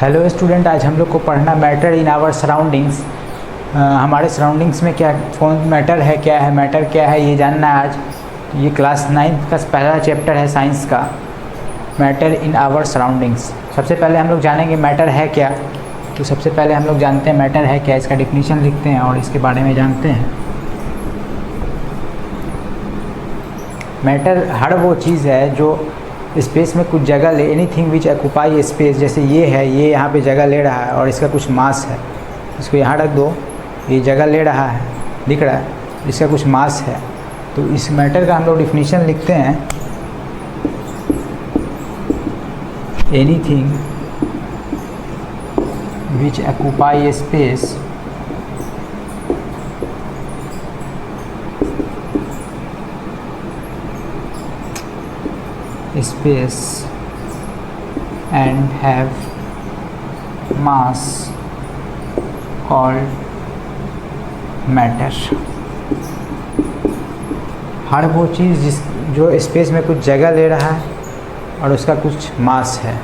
Hello student, आज हम लोग को पढ़ना मैटर इन आवर सराउंडिंग्स। हमारे सराउंडिंग्स में क्या कौन मैटर है, क्या है मैटर, क्या है, ये जानना है आज। ये क्लास 9th का पहला चैप्टर है साइंस का, मैटर इन आवर सराउंडिंग्स। सबसे पहले हम लोग जानेंगे मैटर है क्या। तो सबसे पहले हम लोग जानते हैं मैटर है क्या, इसका डिफिनीशन लिखते हैं और इसके बारे में जानते हैं। मैटर हर वो चीज़ है जो स्पेस में कुछ जगह ले, एनीथिंग विच ऑक्यूपाई स्पेस। जैसे ये है, ये यहाँ पे जगह ले रहा है और इसका कुछ मास है, इसको यहाँ रख दो, ये जगह ले रहा है, दिख रहा है, इसका कुछ मास है। तो इस मैटर का हम लोग डिफिनीशन लिखते हैं, anything which occupy space space and have mass called matter। हर वो चीज़ जो स्पेस में कुछ जगह ले रहा है और उसका कुछ मास है।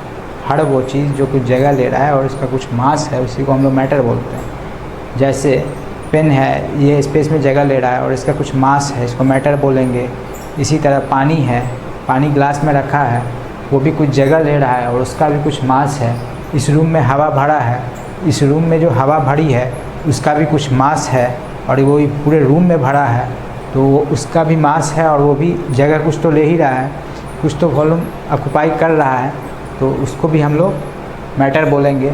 हर वो चीज़ जो कुछ जगह ले रहा है और उसका कुछ मास है, उसी को हम लोग मैटर बोलते हैं। जैसे पेन है, ये स्पेस में जगह ले रहा है और इसका कुछ मास है, इसको मैटर बोलेंगे। इसी तरह पानी है, पानी ग्लास में रखा है, वो भी कुछ जगह ले रहा है और उसका भी कुछ मास है। इस रूम में हवा भरा है, इस रूम में जो हवा भरी है उसका भी कुछ मास है और वो पूरे रूम में भरा है, तो उसका भी मास है और वो भी जगह कुछ तो ले ही रहा है, कुछ तो वॉल्यूम ऑक्यूपाई कर रहा है, तो उसको भी हम लोग मैटर बोलेंगे।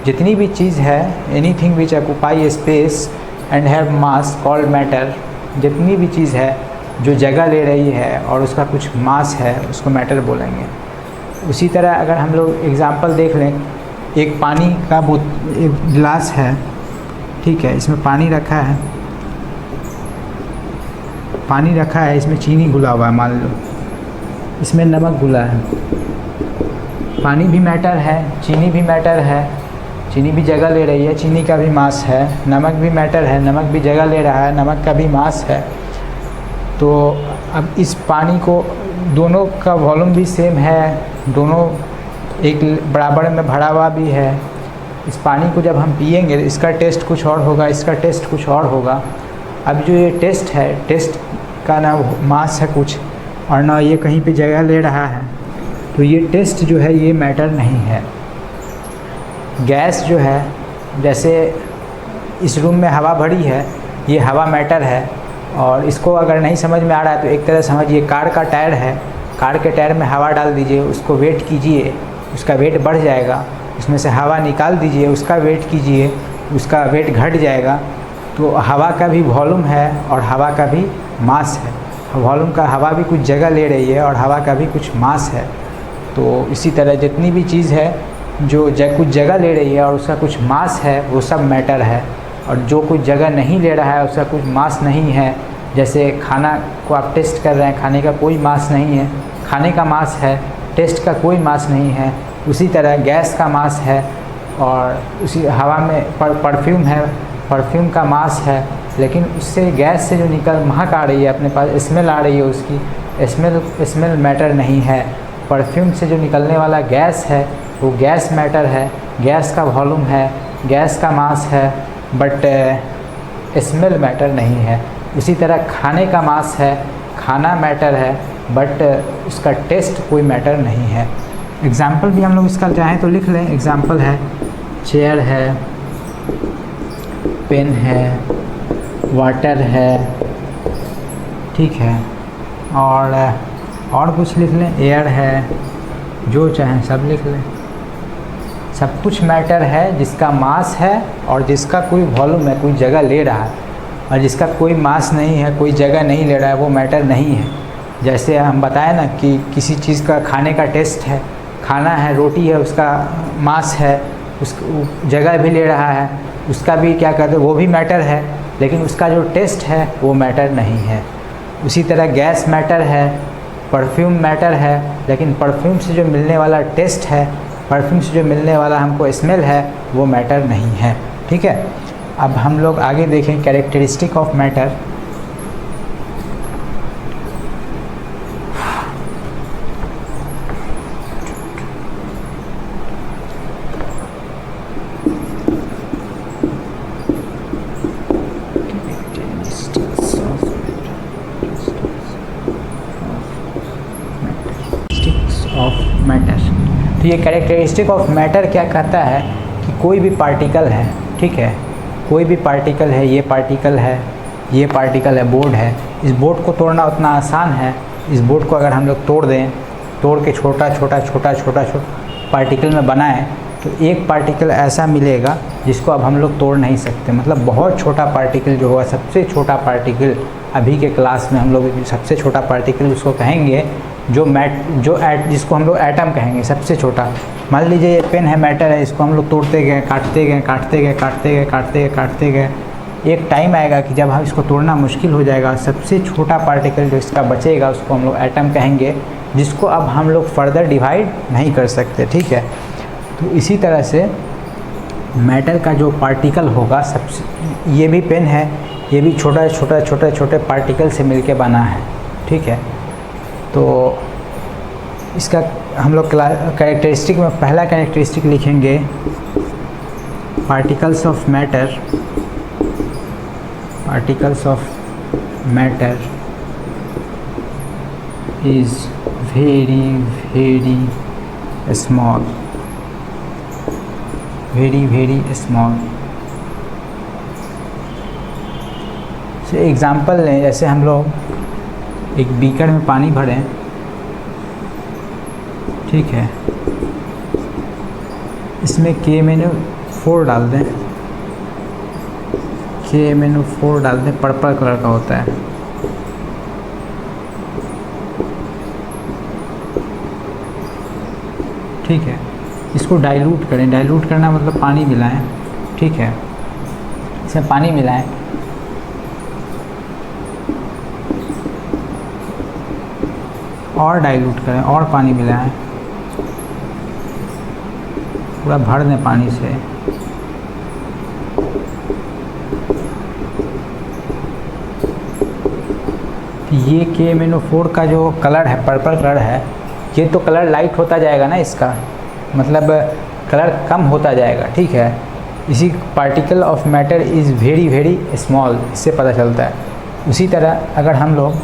जितनी भी चीज़ है, anything which occupy space and have mass called matter. जितनी भी चीज़ है जो जगह ले रही है और उसका कुछ मास है, उसको मैटर बोलेंगे। उसी तरह अगर हम लोग एग्जांपल देख लें, एक पानी का एक गिलास है, ठीक है, इसमें पानी रखा है, पानी रखा है, इसमें चीनी घुला हुआ है, मान लो इसमें नमक घुला है। पानी भी मैटर है, चीनी भी मैटर है, चीनी भी जगह ले रही है, चीनी का भी मास है। नमक भी मैटर है, नमक भी जगह ले रहा है, नमक का भी मास है। तो अब इस पानी को, दोनों का वॉल्यूम भी सेम है, दोनों एक बराबर में भरा हुआ भी है। इस पानी को जब हम पिएंगे, इसका टेस्ट कुछ और होगा, इसका टेस्ट कुछ और होगा। अब जो ये टेस्ट है, टेस्ट का ना मास है कुछ और ना ये कहीं पे जगह ले रहा है, तो ये टेस्ट जो है ये मैटर नहीं है। गैस जो है, जैसे इस रूम में हवा भरी है, ये हवा मैटर है। और इसको अगर नहीं समझ में आ रहा है तो एक तरह समझिए, कार का टायर है, कार के टायर में हवा डाल दीजिए, उसको वेट कीजिए, उसका वेट बढ़ जाएगा। उसमें से हवा निकाल दीजिए, उसका वेट कीजिए, उसका वेट घट जाएगा। तो हवा का भी वॉल्यूम है और हवा का भी मास है। वॉल्यूम का, हवा भी कुछ जगह ले रही है और हवा का भी कुछ मास है। तो इसी तरह जितनी भी चीज़ है जो कुछ जगह ले रही है और उसका कुछ मास है, वो सब मैटर है। और जो कुछ जगह नहीं ले रहा है, उसका कुछ मास नहीं है। जैसे खाना को आप टेस्ट कर रहे हैं, खाने का कोई मास नहीं है, खाने का मास है, टेस्ट का कोई मास नहीं है। उसी तरह गैस का मास है और उसी हवा में परफ्यूम है, परफ्यूम का मास है, लेकिन उससे गैस से जो महक आ रही है, अपने पास स्मेल आ रही है, उसकी स्मेल मैटर नहीं है। परफ्यूम से जो निकलने वाला गैस है वो गैस मैटर है, गैस का वॉल्यूम है, गैस का मास है, बट स्मेल मैटर नहीं है। उसी तरह खाने का मास है, खाना मैटर है, बट उसका टेस्ट कोई मैटर नहीं है। एग्ज़ाम्पल भी हम लोग इसका चाहें तो लिख लें। एग्ज़ाम्पल है, चेयर है, पेन है, वाटर है, ठीक है, और कुछ लिख लें, एयर है, जो चाहें सब लिख लें। सब कुछ मैटर है जिसका मास है और जिसका कोई वॉल्यूम है, कोई जगह ले रहा है। और जिसका कोई मास नहीं है, कोई जगह नहीं ले रहा है, वो मैटर नहीं है। जैसे हम बताएं ना कि किसी चीज़ का खाने का टेस्ट है, खाना है, रोटी है, उसका मास है, उस जगह भी ले रहा है, उसका भी क्या कहते हैं, वो भी मैटर है, लेकिन उसका जो टेस्ट है वो मैटर नहीं है। उसी तरह गैस मैटर है, परफ्यूम मैटर है, लेकिन परफ्यूम से जो मिलने वाला टेस्ट है, परफ्यूम से जो मिलने वाला हमको स्मेल है, वो मैटर नहीं है। ठीक है, अब हम लोग आगे देखें कैरेक्टरिस्टिक ऑफ मैटर। तो ये कैरेक्टरिस्टिक ऑफ मैटर क्या कहता है कि कोई भी पार्टिकल है, ठीक है, कोई भी पार्टिकल है, ये पार्टिकल है, ये पार्टिकल है, बोर्ड है, इस बोर्ड को तोड़ना उतना आसान है। इस बोर्ड को अगर हम लोग तोड़ दें, तोड़ के छोटा छोटा पार्टिकल में बनाएं, तो एक पार्टिकल ऐसा मिलेगा जिसको अब हम लोग तोड़ नहीं सकते। मतलब बहुत छोटा पार्टिकल जो होगा, सबसे छोटा पार्टिकल अभी के क्लास में हम लोग सबसे छोटा पार्टिकल उसको कहेंगे, जिसको हम लोग एटम कहेंगे, सबसे छोटा। मान लीजिए ये पेन है, मैटर है, इसको हम लोग तोड़ते गए, काटते गए। एक टाइम आएगा कि जब हम इसको तोड़ना मुश्किल हो जाएगा, सबसे छोटा पार्टिकल जो इसका बचेगा उसको हम लोग एटम कहेंगे, जिसको अब हम लोग फर्दर डिवाइड नहीं कर सकते, ठीक है। तो इसी तरह से मैटर का जो पार्टिकल होगा, सबसे, ये भी पेन है, ये भी छोटे पार्टिकल से मिलके बना है, ठीक है। तो इसका हम लोग कैरेक्टरिस्टिक में पहला कैरेक्टरिस्टिक लिखेंगे, particles of matter is very small, very small. से एग्ज़ाम्पल लें, जैसे हम लोग एक बीकर में पानी भरें, ठीक है, इसमें K-4 डाल दें, K-4 डाल दें, पर्पल कलर का होता है, ठीक है। इसको डाइल्यूट करें, डाइल्यूट करना मतलब पानी मिलाएं, ठीक है, इसमें पानी मिलाएं, और डाइल्यूट करें, और पानी मिलाएं, पूरा भर दें पानी से। ये K-4 का जो कलर है, पर्पल कलर है, ये तो कलर लाइट होता जाएगा ना, इसका मतलब कलर कम होता जाएगा, ठीक है। इसी particle of matter is very small, इससे पता चलता है। उसी तरह अगर हम लोग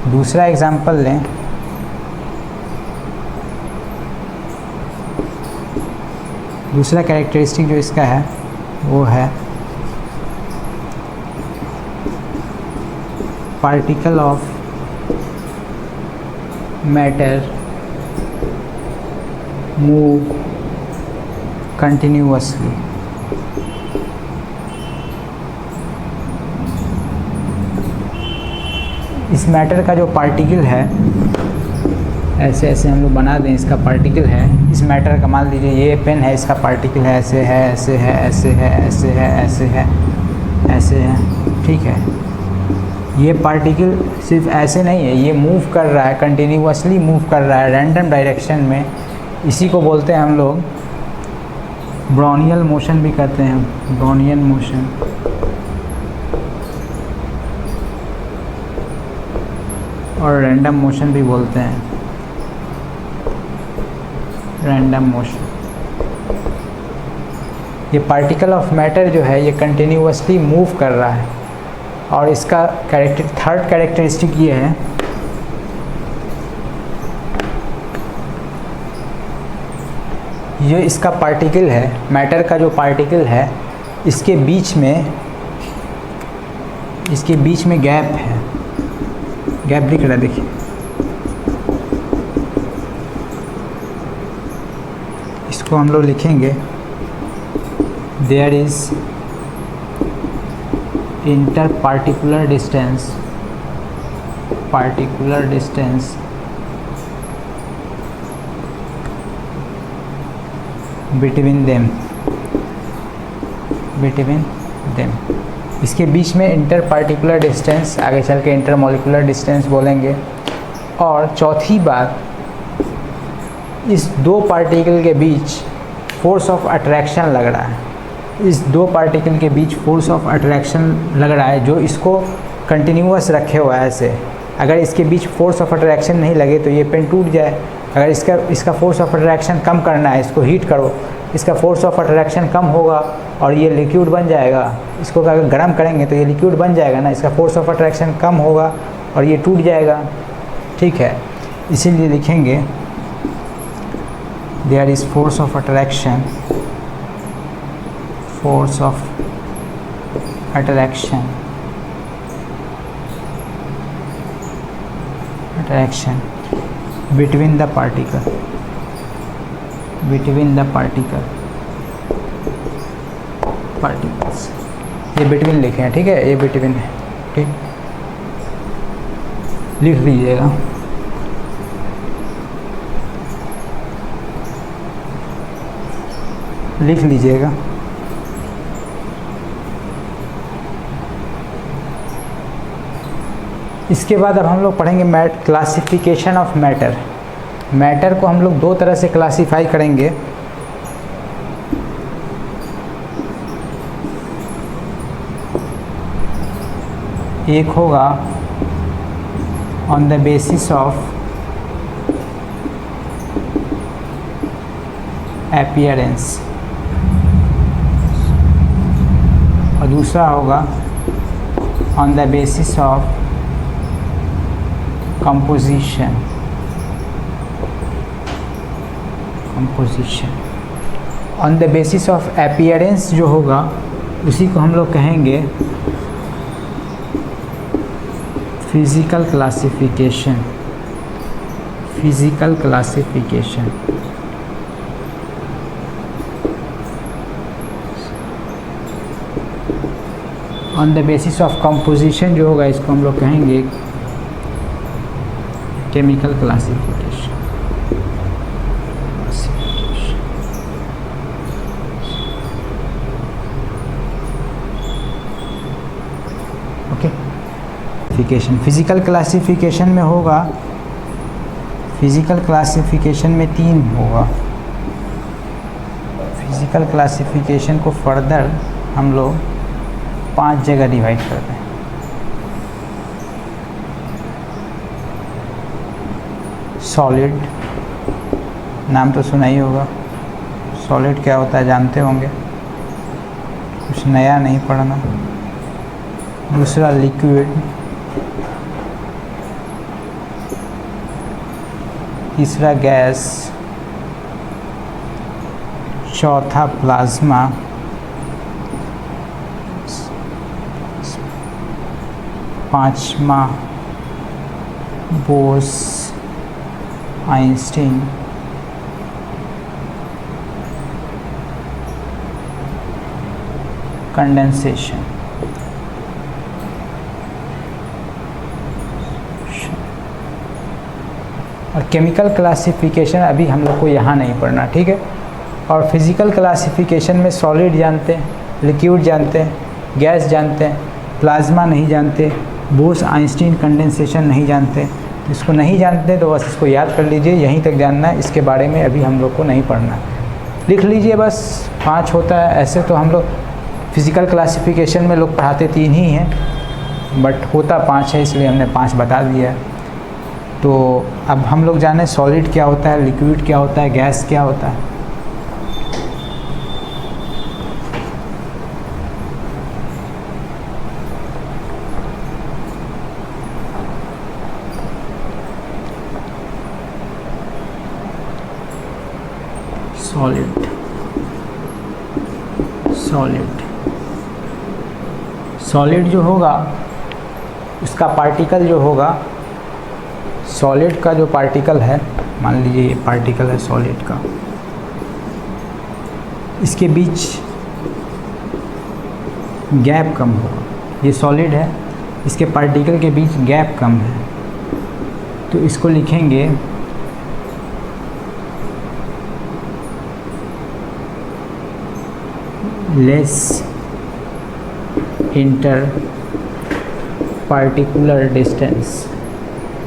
दूसरा एग्जाम्पल लें, दूसरा कैरेक्टरिस्टिक जो इसका है वो है particle of matter move continuously. इस मैटर का जो पार्टिकल है, ऐसे ऐसे हम लोग बना दें, इसका पार्टिकल है, इस मैटर का, मान लीजिए ये पेन है, इसका पार्टिकल है, ऐसे है, ऐसे है, ऐसे है, ऐसे है, ऐसे है, ऐसे है, ठीक है। ये पार्टिकल सिर्फ ऐसे नहीं है, ये मूव कर रहा है, कंटिन्यूअसली मूव कर रहा है, रैंडम डायरेक्शन में। इसी को बोलते हैं हम लोग ब्रोनियल मोशन भी कहते हैं, ब्रोनियल मोशन। और रैंडम मोशन भी बोलते हैं, रैंडम मोशन। ये पार्टिकल ऑफ मैटर जो है ये कंटिन्यूअसली मूव कर रहा है। और इसका थर्ड कैरेक्टरिस्टिक ये है, ये इसका पार्टिकल है, मैटर का जो पार्टिकल है, इसके बीच में गैप है, गैप दिख रहा है, देखिए, इसको हम लोग लिखेंगे there is inter particular distance between them. इसके बीच में इंटर पार्टिकुलर डिस्टेंस, आगे चल के इंटर मॉलिक्यूलर डिस्टेंस बोलेंगे। और चौथी बात, इस दो पार्टिकल के बीच फोर्स ऑफ अट्रैक्शन लग रहा है, इस दो पार्टिकल के बीच फोर्स ऑफ अट्रैक्शन लग रहा है जो इसको कंटिन्यूअस रखे हुआ है ऐसे। अगर इसके बीच फोर्स ऑफ अट्रैक्शन नहीं लगे तो ये पेन टूट जाए। अगर इसका फोर्स ऑफ अट्रैक्शन कम करना है, इसको हीट करो इसका फोर्स ऑफ अट्रैक्शन कम होगा और ये लिक्विड बन जाएगा। इसको अगर गर्म करेंगे तो ये लिक्विड बन जाएगा ना, इसका फोर्स ऑफ अट्रैक्शन कम होगा और ये टूट जाएगा। ठीक है, इसीलिए लिखेंगे there is force of attraction, force of attraction, attraction between the particle, between the particles. ये बिटवीन लिखे हैं, ठीक है, ये बिटवीन है, ठीक, लिख लीजिएगा। लिख लीजिएगा। इसके बाद अब हम लोग पढ़ेंगे क्लासिफिकेशन ऑफ मैटर। मैटर को हम लोग दो तरह से क्लासिफाई करेंगे। एक होगा on the basis of appearance और दूसरा होगा on the basis of composition, composition. On the basis of appearance जो होगा उसी को हम लोग कहेंगे physical classification, physical classification. On the basis of composition जो होगा इसको हम लोग कहेंगे chemical classification. Okay, physical classification में होगा, फिजिकल क्लासिफिकेशन में 3 होगा। फिजिकल क्लासिफिकेशन को फर्दर हम लोग 5 जगह डिवाइड करते हैं। सॉलिड, नाम तो सुना ही होगा। सॉलिड क्या होता है जानते होंगे, कुछ नया नहीं पढ़ना। दूसरा लिक्विड, तीसरा गैस, चौथा प्लाज्मा, पांचवा बोस आइंस्टीन, कंडेंसेशन। और केमिकल क्लासिफिकेशन अभी हम लोग को यहाँ नहीं पढ़ना, ठीक है। और फिज़िकल क्लासिफिकेशन में सॉलिड जानते हैं, लिक्विड जानते हैं, गैस जानते हैं, प्लाज्मा नहीं जानते, बोस आइंस्टीन कंडेंसेशन नहीं जानते। इसको नहीं जानते तो बस इसको याद कर लीजिए, यहीं तक जानना है, इसके बारे में अभी हम लोग को नहीं पढ़ना। लिख लीजिए बस, 5 होता है। ऐसे तो हम लोग फिज़िकल क्लासिफिकेशन में लोग पढ़ाते 3 ही हैं, बट होता 5 है, इसलिए हमने 5 बता दिया है। तो अब हम लोग जाने सॉलिड क्या होता है, लिक्विड क्या होता है, गैस क्या होता है। सॉलिड, सॉलिड, सॉलिड जो होगा उसका पार्टिकल जो होगा, सॉलिड का जो पार्टिकल है, मान लीजिए ये पार्टिकल है सॉलिड का, इसके बीच गैप कम होगा। ये सॉलिड है, इसके पार्टिकल के बीच गैप कम है, तो इसको लिखेंगे less inter particular distance.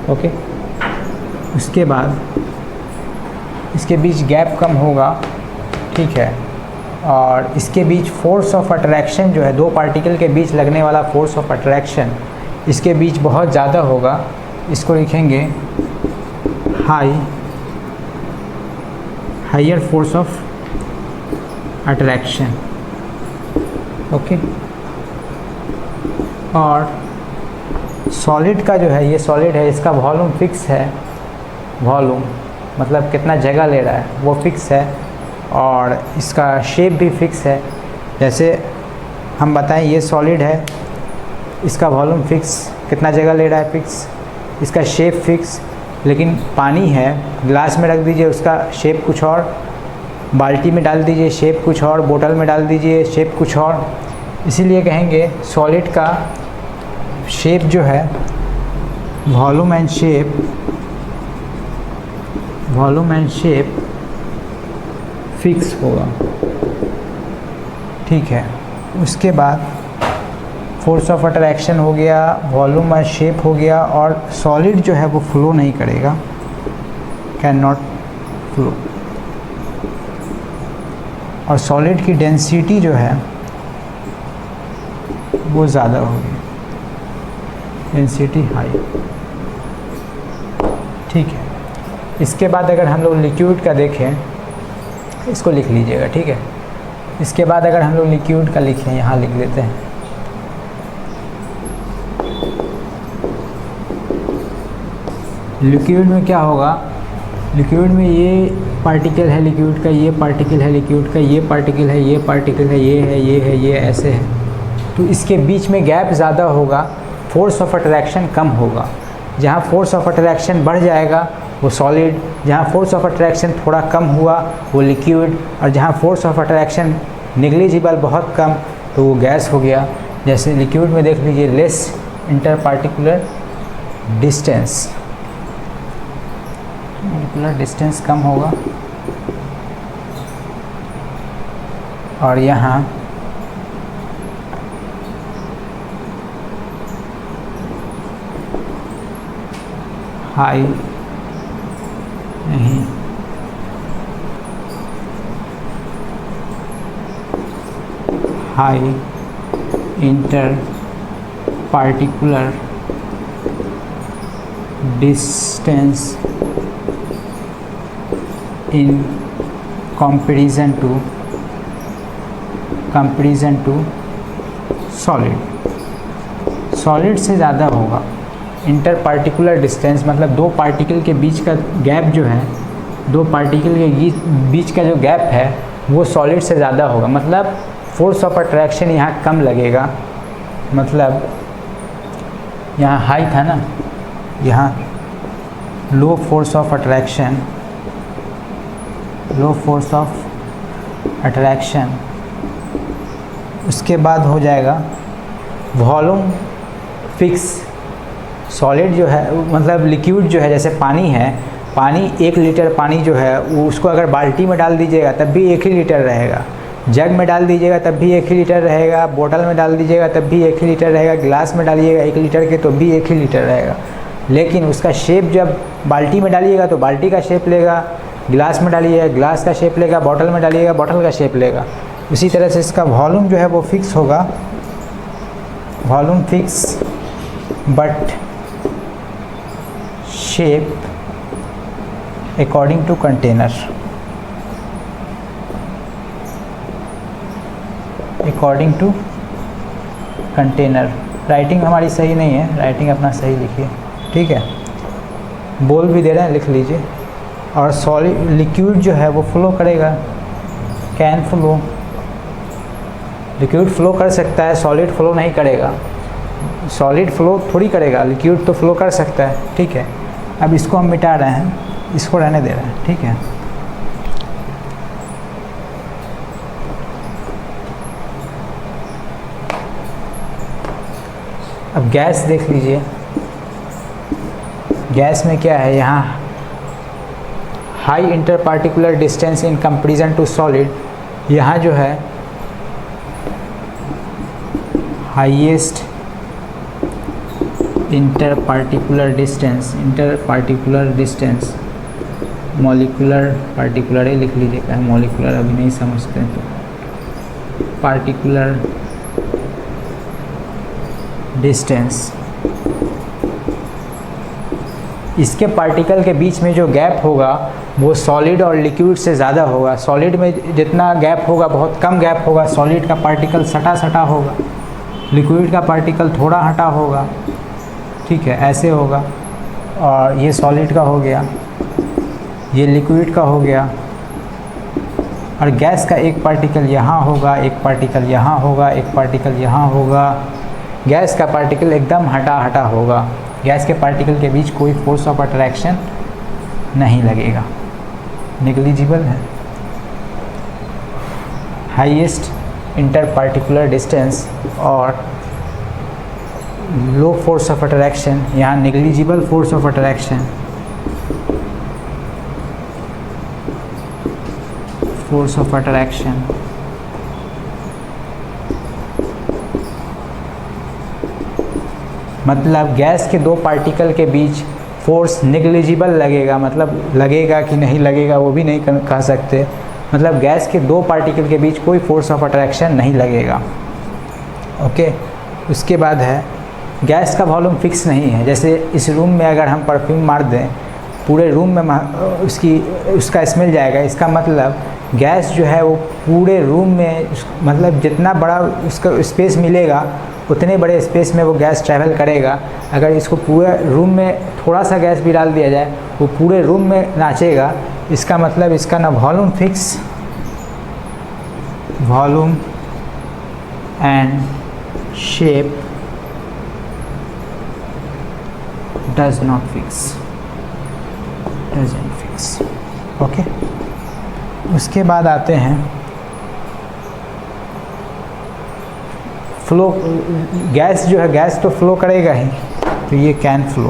Okay, उसके बाद इसके बीच गैप कम होगा, ठीक है। और इसके बीच फोर्स ऑफ अट्रैक्शन जो है, 2 पार्टिकल के बीच लगने वाला फोर्स ऑफ अट्रैक्शन इसके बीच बहुत ज़्यादा होगा। इसको लिखेंगे higher force of attraction. Okay, और सॉलिड का जो है, ये सॉलिड है, इसका वॉल्यूम फिक्स है। वॉल्यूम मतलब कितना जगह ले रहा है वो फिक्स है, और इसका शेप भी फिक्स है। जैसे हम बताएं ये सॉलिड है, इसका वॉल्यूम फिक्स, कितना जगह ले रहा है फिक्स, इसका शेप फिक्स। लेकिन पानी है, ग्लास में रख दीजिए उसका शेप कुछ और, बाल्टी में डाल दीजिए शेप कुछ और, बोतल में डाल दीजिए शेप कुछ और। इसीलिए कहेंगे सॉलिड का शेप जो है, वॉल्यूम एंड शेप फिक्स होगा। ठीक है, उसके बाद फोर्स ऑफ अट्रैक्शन हो गया, वॉल्यूम और शेप हो गया, और सॉलिड जो है वो फ्लो नहीं करेगा, कैन नॉट फ्लो। और सॉलिड की डेंसिटी जो है वो ज़्यादा होगी, डेंसिटी हाई। ठीक है, इसके बाद अगर हम लोग लिक्विड का देखें, इसको लिख लीजिएगा। ठीक है, इसके बाद अगर हम लोग लिक्विड का लिखें, यहाँ लिख लेते हैं। लिक्विड में क्या होगा, लिक्विड में ये पार्टिकल है लिक्विड का, ये पार्टिकल है लिक्विड का, ये पार्टिकल है, ये पार्टिकल है, ये है, ये है, ये ऐसे है। तो इसके बीच में गैप ज़्यादा होगा, फोर्स ऑफ अट्रैक्शन कम होगा। जहाँ फोर्स ऑफ अट्रैक्शन बढ़ जाएगा वो सॉलिड, जहाँ फोर्स ऑफ अट्रैक्शन थोड़ा कम हुआ वो लिक्विड, और जहाँ फोर्स ऑफ अट्रैक्शन निग्लिजिबल बहुत कम तो वो गैस हो गया। जैसे लिक्विड में देख लीजिए, लेस इंटर पार्टिकुलर डिस्टेंस कम होगा, और यहाँ हाई नहीं, high inter particular distance in comparison to solid से ज़्यादा होगा। इंटर पार्टिकुलर डिस्टेंस मतलब दो पार्टिकल के बीच का गैप जो है, दो पार्टिकल के बीच का जो गैप है वो सॉलिड से ज़्यादा होगा। मतलब फोर्स ऑफ अट्रैक्शन यहाँ कम लगेगा, मतलब यहाँ हाई था ना, यहाँ लो फोर्स ऑफ अट्रैक्शन। उसके बाद हो जाएगा वॉल्यूम फिक्स। सॉलिड जो है मतलब लिक्विड जो है, जैसे पानी है, पानी 1 लीटर पानी जो है वो उसको अगर बाल्टी में डाल दीजिएगा तब भी 1 ही लीटर रहेगा, जग में डाल दीजिएगा तब भी 1 ही लीटर रहेगा, बोतल में डाल दीजिएगा तब भी 1 ही लीटर रहेगा, गिलास में डालिएगा 1 लीटर के तो भी 1 ही लीटर रहेगा। लेकिन उसका शेप जब बाल्टी में डालिएगा तो बाल्टी का शेप लेगा, गिलास में डालिएगा गिलास का शेप लेगा, बोतल में डालिएगा बोतल का शेप लेगा। उसी तरह से इसका वॉल्यूम जो है वो फिक्स होगा, volume fix but shape according to container. According to container. Writing हमारी सही नहीं है, राइटिंग अपना सही लिखिए, ठीक है। बोल भी दे रहे हैं, लिख लीजिए। और सॉलिड लिक्विड जो है वो फ्लो करेगा, कैन फ्लो। लिक्विड फ्लो कर सकता है, सॉलिड फ्लो नहीं करेगा। सॉलिड फ्लो थोड़ी करेगा, लिक्विड तो फ्लो कर सकता है, ठीक है। अब इसको हम मिटा रहे हैं, इसको रहने दे रहे हैं, ठीक है। अब गैस देख लीजिए, गैस में क्या है, यहाँ high inter particular distance in comparison to solid. यहाँ जो है highest inter particular distance molecular particular ही लिख लीजिएगा, मॉलिक्यूलर अभी नहीं समझते हैं तो पार्टिकुलर डिस्टेंस इसके पार्टिकल के बीच में जो गैप होगा वो सॉलिड और लिक्विड से ज़्यादा होगा। सॉलिड में जितना गैप होगा बहुत कम गैप होगा, सॉलिड का पार्टिकल सटा सटा होगा, लिक्विड का पार्टिकल थोड़ा हटा होगा, ठीक है, ऐसे होगा। और ये सॉलिड का हो गया, ये लिक्विड का हो गया, और गैस का एक पार्टिकल यहाँ होगा, एक पार्टिकल यहाँ होगा, एक पार्टिकल यहाँ होगा। गैस का पार्टिकल एकदम हटा हटा होगा, गैस के पार्टिकल के बीच कोई फोर्स ऑफ अट्रैक्शन नहीं लगेगा, नेग्लिजिबल है। हाईएस्ट इंटर पार्टिकुलर डिस्टेंस और लो फोर्स ऑफ अट्रैक्शन, यहाँ negligible force of attraction, force of attraction. मतलब गैस के दो पार्टिकल के बीच फोर्स नेग्लिजिबल लगेगा, मतलब लगेगा कि नहीं लगेगा वो भी नहीं कह सकते, मतलब गैस के दो पार्टिकल के बीच कोई फोर्स ऑफ अट्रैक्शन नहीं लगेगा। ओके, उसके बाद है गैस का वॉल्यूम फिक्स नहीं है। जैसे इस रूम में अगर हम परफ्यूम मार दें, पूरे रूम में उसका स्मेल जाएगा, इसका मतलब गैस जो है वो पूरे रूम में, मतलब जितना बड़ा उसका स्पेस मिलेगा उतने बड़े स्पेस में वो गैस ट्रैवल करेगा। अगर इसको पूरे रूम में थोड़ा सा गैस भी डाल दिया जाए वो पूरे रूम में नाचेगा। इसका मतलब इसका ना volume fix, volume and shape does not fix, doesn't fix. Okay, उसके बाद आते हैं फ्लो। गैस जो है, गैस तो फ्लो करेगा ही, तो ये can flow,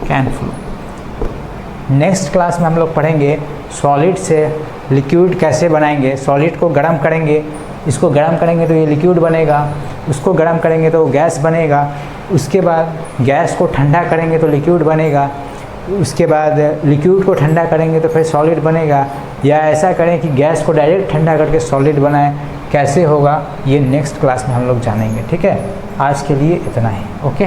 can flow. Next class में हम लोग पढ़ेंगे सॉलिड से लिक्विड कैसे बनाएंगे। सॉलिड को गर्म करेंगे, इसको गर्म करेंगे तो ये लिक्विड बनेगा, उसको गर्म करेंगे तो गैस बनेगा, उसके बाद गैस को ठंडा करेंगे तो लिक्विड बनेगा, उसके बाद लिक्विड को ठंडा करेंगे तो फिर सॉलिड बनेगा, या ऐसा करें कि गैस को डायरेक्ट ठंडा करके सॉलिड बनाएं। कैसे होगा ये नेक्स्ट क्लास में हम लोग जानेंगे। ठीक है, आज के लिए इतना ही। ओके।